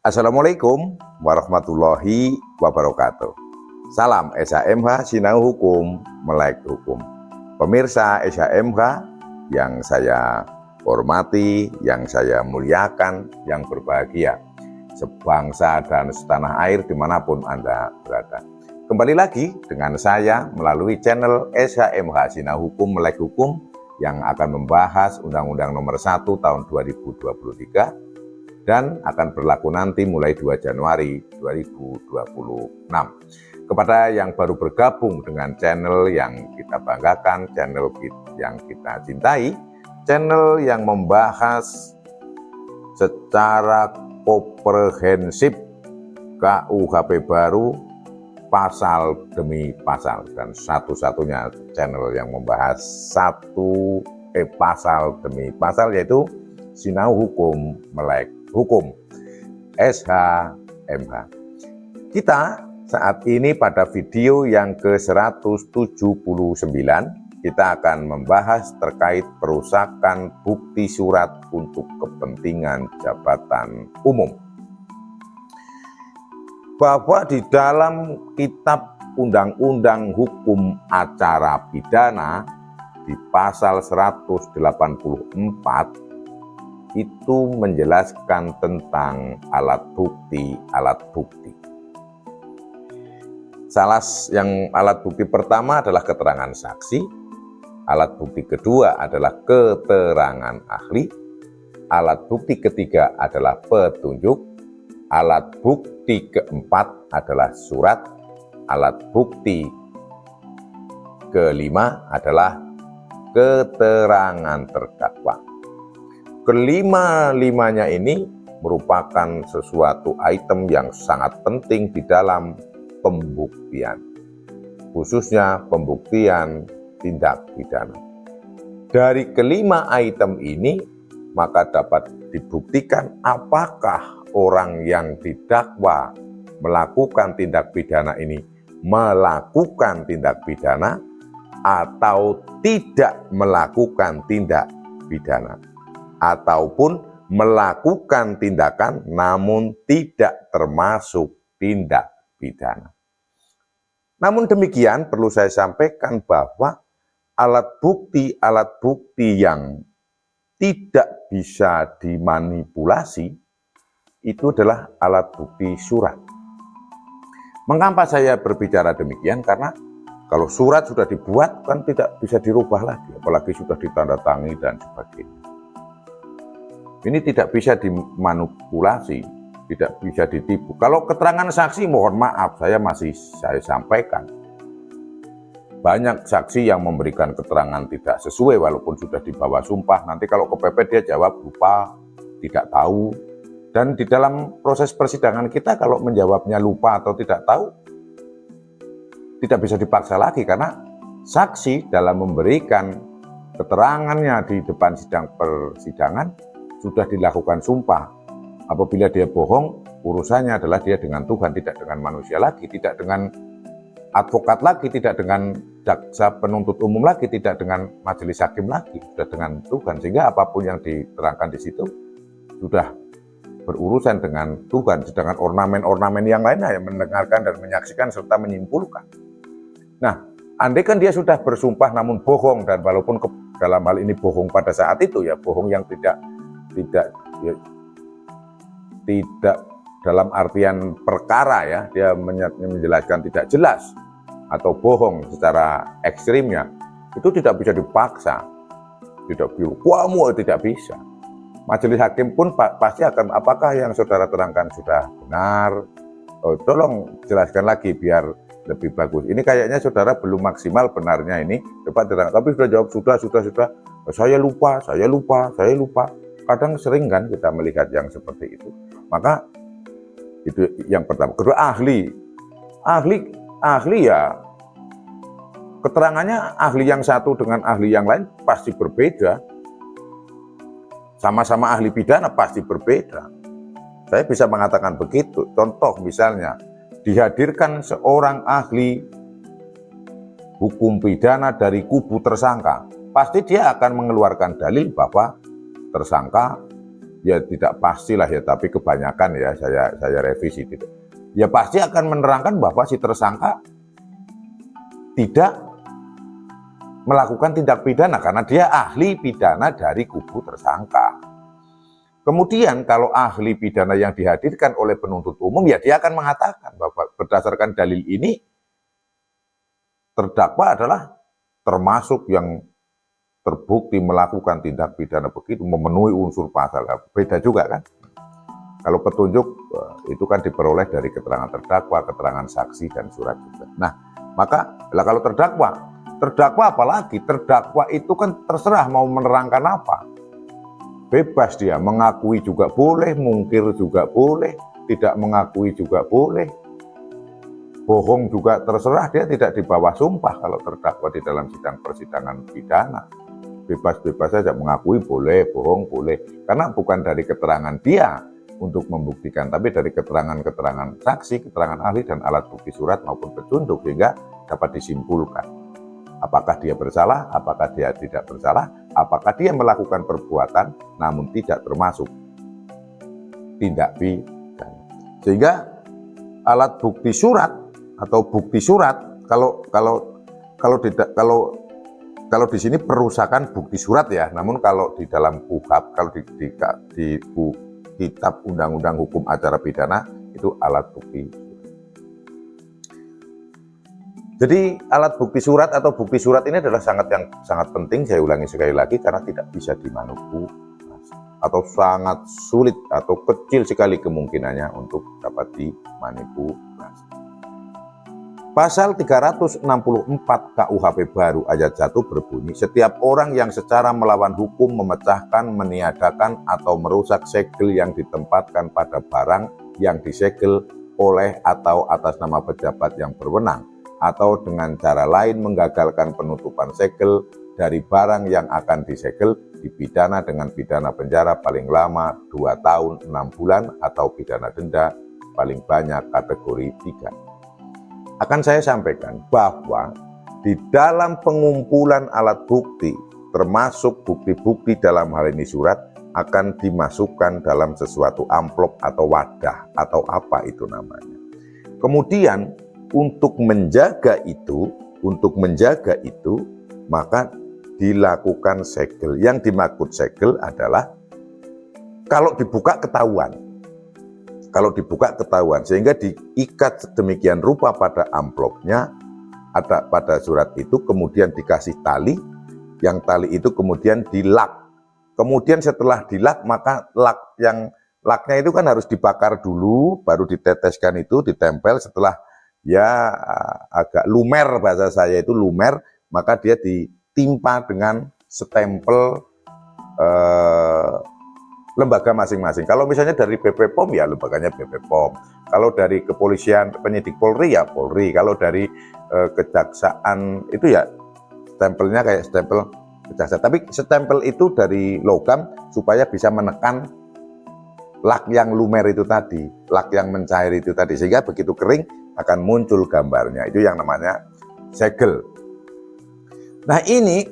Assalamualaikum warahmatullahi wabarakatuh. Salam SHMH Sinau Hukum Melek Hukum. Pemirsa SHMH yang saya hormati, yang saya muliakan, yang berbahagia, sebangsa dan setanah air dimanapun Anda berada. Kembali lagi dengan saya melalui channel SHMH Sinau Hukum Melek Hukum yang akan membahas Undang-Undang Nomor 1 Tahun 2023 dan akan berlaku nanti mulai 2 Januari 2026. Kepada yang baru bergabung dengan channel yang kita banggakan, channel yang kita cintai, channel yang membahas secara komprehensif KUHP baru pasal demi pasal, dan satu-satunya channel yang membahas pasal demi pasal, yaitu Sinau Hukum Melek Hukum SHMH. Kita saat ini pada video yang ke-179 kita akan membahas terkait perusakan bukti surat untuk kepentingan jabatan umum. Bahwa di dalam kitab Undang-Undang Hukum Acara Pidana di pasal 184 itu menjelaskan tentang alat bukti. Alat bukti pertama adalah keterangan saksi, alat bukti kedua adalah keterangan ahli, alat bukti ketiga adalah petunjuk, alat bukti keempat adalah surat, alat bukti kelima adalah keterangan terdakwa. Kelima-limanya ini merupakan sesuatu item yang sangat penting di dalam pembuktian, khususnya pembuktian tindak pidana. Dari kelima item ini, maka dapat dibuktikan apakah orang yang didakwa melakukan tindak pidana ini melakukan tindak pidana atau tidak melakukan tindak pidana, ataupun melakukan tindakan namun tidak termasuk tindak pidana. Namun demikian perlu saya sampaikan bahwa alat bukti yang tidak bisa dimanipulasi itu adalah alat bukti surat. Mengapa saya berbicara demikian? Karena kalau surat sudah dibuat kan tidak bisa dirubah lagi, apalagi sudah ditandatangani dan sebagainya. Ini tidak bisa dimanipulasi, tidak bisa ditipu. Kalau keterangan saksi, mohon maaf, saya sampaikan. Banyak saksi yang memberikan keterangan tidak sesuai walaupun sudah dibawa sumpah. Nanti kalau kepepet dia jawab lupa, tidak tahu. Dan di dalam proses persidangan kita kalau menjawabnya lupa atau tidak tahu, tidak bisa dipaksa lagi karena saksi dalam memberikan keterangannya di depan sidang persidangan sudah dilakukan sumpah. Apabila dia bohong, urusannya adalah dia dengan Tuhan, tidak dengan manusia lagi, tidak dengan advokat lagi, tidak dengan jaksa penuntut umum lagi, tidak dengan majelis hakim lagi, sudah dengan Tuhan. Sehingga apapun yang diterangkan di situ sudah berurusan dengan Tuhan, sedangkan ornamen-ornamen yang lainnya yang mendengarkan dan menyaksikan serta menyimpulkan. Nah, andai kan dia sudah bersumpah namun bohong, dan walaupun dalam hal ini bohong pada saat itu ya, bohong yang tidak dalam artian perkara ya, dia menjelaskan tidak jelas atau bohong secara ekstrimnya, itu tidak bisa dipaksa, tidak bisa. Majelis hakim pun pasti akan, apakah yang saudara terangkan sudah benar? Tolong jelaskan lagi biar lebih bagus. Ini kayaknya saudara belum maksimal benarnya ini, cepat terang. Tapi sudah jawab sudah. Saya lupa. Kadang sering kan kita melihat yang seperti itu. Maka itu yang pertama. Kedua, ahli ya, keterangannya ahli yang satu dengan ahli yang lain pasti berbeda. Sama-sama ahli pidana pasti berbeda. Saya bisa mengatakan begitu. Contoh misalnya, dihadirkan seorang ahli hukum pidana dari kubu tersangka. Pasti dia akan mengeluarkan dalil bahwa tersangka ya tidak pastilah ya, tapi kebanyakan ya saya revisi gitu. Ya pasti akan menerangkan bahwa si tersangka tidak melakukan tindak pidana karena dia ahli pidana dari kubu tersangka. Kemudian kalau ahli pidana yang dihadirkan oleh penuntut umum, ya dia akan mengatakan bahwa berdasarkan dalil ini terdakwa adalah termasuk yang terbukti melakukan tindak pidana begitu, memenuhi unsur pasal. Beda juga kan? Kalau petunjuk itu kan diperoleh dari keterangan terdakwa, keterangan saksi, dan surat juga. Nah, maka kalau terdakwa apalagi? Terdakwa itu kan terserah mau menerangkan apa. Bebas dia, mengakui juga boleh, mungkir juga boleh, tidak mengakui juga boleh. Bohong juga terserah, dia tidak di bawah sumpah kalau terdakwa di dalam sidang persidangan pidana. Bebas-bebas saja, mengakui boleh, bohong boleh. Karena bukan dari keterangan dia untuk membuktikan, tapi dari keterangan-keterangan saksi, keterangan ahli, dan alat bukti surat maupun petunjuk, sehingga dapat disimpulkan. Apakah dia bersalah, apakah dia tidak bersalah, apakah dia melakukan perbuatan namun tidak termasuk tindak pidana. Sehingga alat bukti surat atau bukti surat, kalau di sini perusakan bukti surat ya, namun kalau di dalam KUHP, kalau di Kitab Undang-Undang Hukum Acara Pidana itu alat bukti. Jadi alat bukti surat atau bukti surat ini adalah sangat penting, saya ulangi sekali lagi, karena tidak bisa dimanipulasi atau sangat sulit atau kecil sekali kemungkinannya untuk dapat dimanipulasi. Pasal 364 KUHP baru ayat 1 berbunyi, setiap orang yang secara melawan hukum memecahkan, meniadakan, atau merusak segel yang ditempatkan pada barang yang disegel oleh atau atas nama pejabat yang berwenang, atau dengan cara lain menggagalkan penutupan segel dari barang yang akan disegel, dipidana dengan pidana penjara paling lama 2 tahun 6 bulan atau pidana denda paling banyak kategori 3. Akan saya sampaikan bahwa di dalam pengumpulan alat bukti, termasuk bukti-bukti dalam hal ini surat, akan dimasukkan dalam sesuatu amplop atau wadah atau apa itu namanya. Kemudian untuk menjaga itu, maka dilakukan segel. Yang dimaksud segel adalah kalau dibuka ketahuan. Sehingga diikat sedemikian rupa pada amplopnya, ada pada surat itu, kemudian dikasih tali, yang tali itu kemudian dilak. Kemudian setelah dilak, maka laknya itu kan harus dibakar dulu, baru diteteskan itu, ditempel. Setelah ya agak lumer, bahasa saya itu lumer, maka dia ditimpa dengan stempel lembaga masing-masing. Kalau misalnya dari BP POM ya lembaganya BP POM. Kalau dari kepolisian penyidik Polri ya Polri. Kalau dari kejaksaan itu ya stempelnya kayak stempel kejaksaan. Tapi stempel itu dari logam supaya bisa menekan lak yang lumer itu tadi, lak yang mencair itu tadi, sehingga begitu kering akan muncul gambarnya. Itu yang namanya segel. Nah ini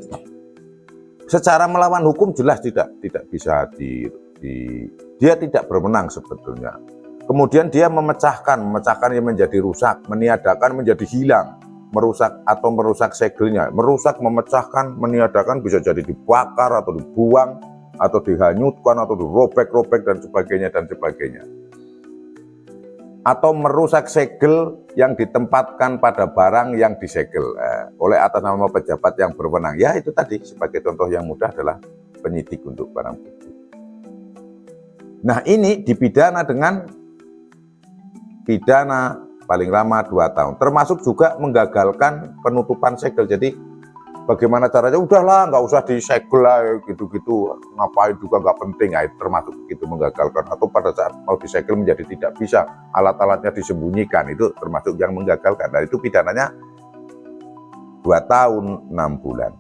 secara melawan hukum jelas tidak bisa dia tidak berwenang sebetulnya. Kemudian dia memecahkan yang menjadi rusak, meniadakan menjadi hilang, merusak segelnya, memecahkan, meniadakan bisa jadi dibakar atau dibuang atau dihanyutkan atau dirobek-robek dan sebagainya. Atau merusak segel yang ditempatkan pada barang yang disegel oleh atas nama pejabat yang berwenang. Ya itu tadi sebagai contoh yang mudah adalah penyidik untuk barang bukti. Nah ini dipidana dengan pidana paling lama 2 tahun. Termasuk juga menggagalkan penutupan segel. Jadi bagaimana caranya? Udahlah nggak usah disegel lah gitu-gitu. Ngapain juga nggak penting. Ya, termasuk begitu menggagalkan. Atau pada saat mau disegel menjadi tidak bisa. Alat-alatnya disembunyikan. Itu termasuk yang menggagalkan. Dan itu pidananya 2 tahun 6 bulan.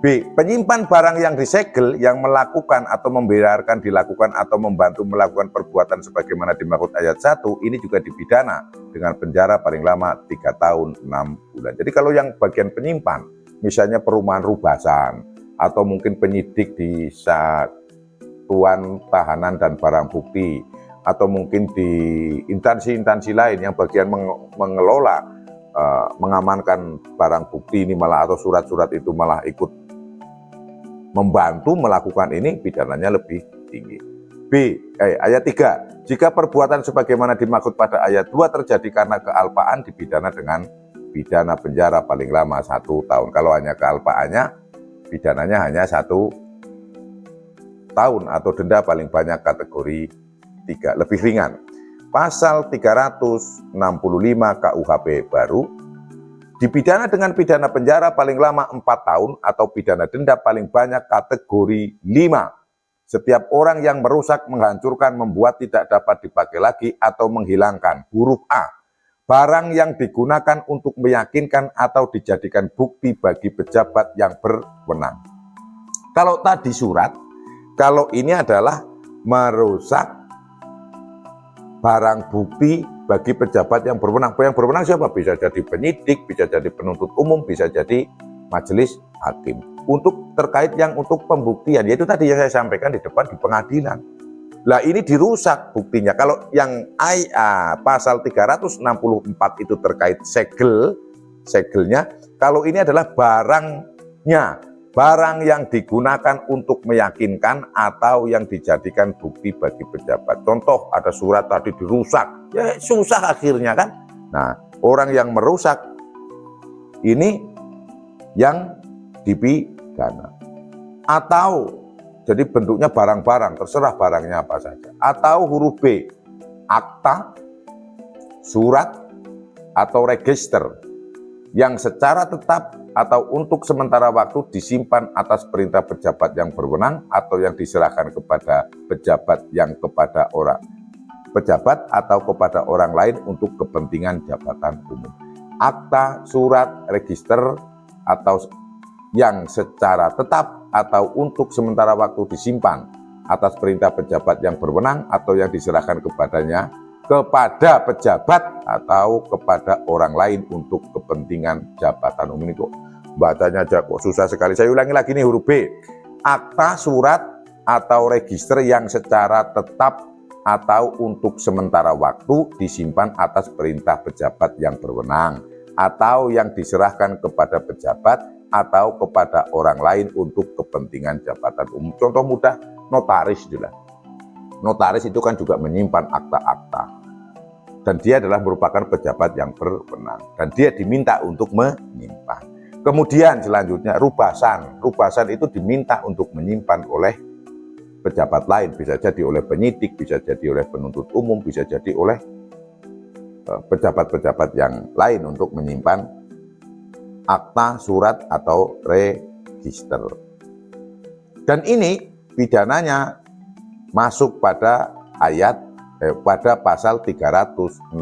B. Penyimpan barang yang disegel yang melakukan atau membiarkan dilakukan atau membantu melakukan perbuatan sebagaimana dimaksud ayat 1, ini juga dipidana dengan penjara paling lama 3 tahun 6 bulan. Jadi kalau yang bagian penyimpan, misalnya perumahan rubasan, atau mungkin penyidik di saat Satuan Tahanan dan Barang Bukti, atau mungkin di instansi-instansi lain yang bagian mengelola, mengamankan barang bukti ini malah, atau surat-surat itu malah ikut membantu melakukan ini, pidananya lebih tinggi. Ayat 3, jika perbuatan sebagaimana dimaksud pada ayat 2 terjadi karena kealpaan, dipidana dengan pidana penjara paling lama 1 tahun. Kalau hanya kealpaannya, pidananya hanya 1 tahun atau denda paling banyak kategori 3, lebih ringan. Pasal 365 KUHP baru, dipidana dengan pidana penjara paling lama 4 tahun atau pidana denda paling banyak kategori 5. Setiap orang yang merusak, menghancurkan, membuat tidak dapat dipakai lagi atau menghilangkan. Huruf A, barang yang digunakan untuk meyakinkan atau dijadikan bukti bagi pejabat yang berwenang. Kalau tadi surat, kalau ini adalah merusak barang bukti bagi pejabat yang berwenang. Yang berwenang siapa? Bisa jadi penyidik, bisa jadi penuntut umum, bisa jadi majelis hakim. Untuk terkait yang untuk pembuktian, yaitu tadi yang saya sampaikan di depan di pengadilan. Lah ini dirusak buktinya. Kalau yang pasal 364 itu terkait segelnya, kalau ini adalah barangnya, barang yang digunakan untuk meyakinkan atau yang dijadikan bukti bagi pejabat. Contoh, ada surat tadi dirusak, ya susah akhirnya kan. Nah, orang yang merusak ini yang dipidana. Atau jadi bentuknya barang-barang, terserah barangnya apa saja. Atau huruf B, akta, surat, atau register yang secara tetap atau untuk sementara waktu disimpan atas perintah pejabat yang berwenang atau yang diserahkan kepada pejabat atau kepada orang lain untuk kepentingan jabatan umum. Akta, surat, register atau yang secara tetap atau untuk sementara waktu disimpan atas perintah pejabat yang berwenang atau yang diserahkan kepadanya, kepada pejabat atau kepada orang lain untuk kepentingan jabatan umum. Ini kok bacanya aja kok susah sekali. Saya ulangi lagi nih, huruf B, akta, surat, atau register yang secara tetap atau untuk sementara waktu disimpan atas perintah pejabat yang berwenang atau yang diserahkan kepada pejabat atau kepada orang lain untuk kepentingan jabatan umum. Contoh mudah, notaris itulah. Notaris itu kan juga menyimpan akta-akta. Dan dia adalah merupakan pejabat yang berwenang. Dan dia diminta untuk menyimpan. Kemudian selanjutnya rubasan. Rubasan itu diminta untuk menyimpan oleh pejabat lain. Bisa jadi oleh penyidik, bisa jadi oleh penuntut umum, bisa jadi oleh pejabat-pejabat yang lain untuk menyimpan akta, surat, atau register. Dan ini pidananya masuk pada pada pasal 365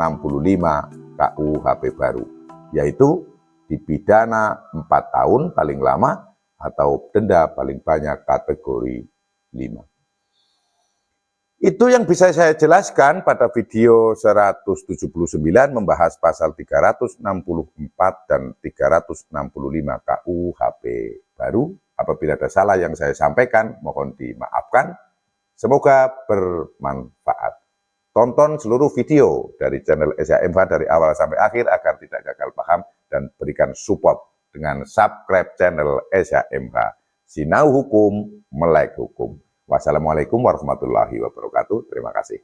KUHP baru, yaitu dipidana 4 tahun paling lama atau denda paling banyak kategori 5. Itu yang bisa saya jelaskan pada video 179 membahas pasal 364 dan 365 KUHP baru. Apabila ada salah yang saya sampaikan, mohon dimaafkan. Semoga bermanfaat. Tonton seluruh video dari channel SHMH dari awal sampai akhir agar tidak gagal paham dan berikan support dengan subscribe channel SHMH. Sinau hukum, melek hukum. Wassalamualaikum warahmatullahi wabarakatuh. Terima kasih.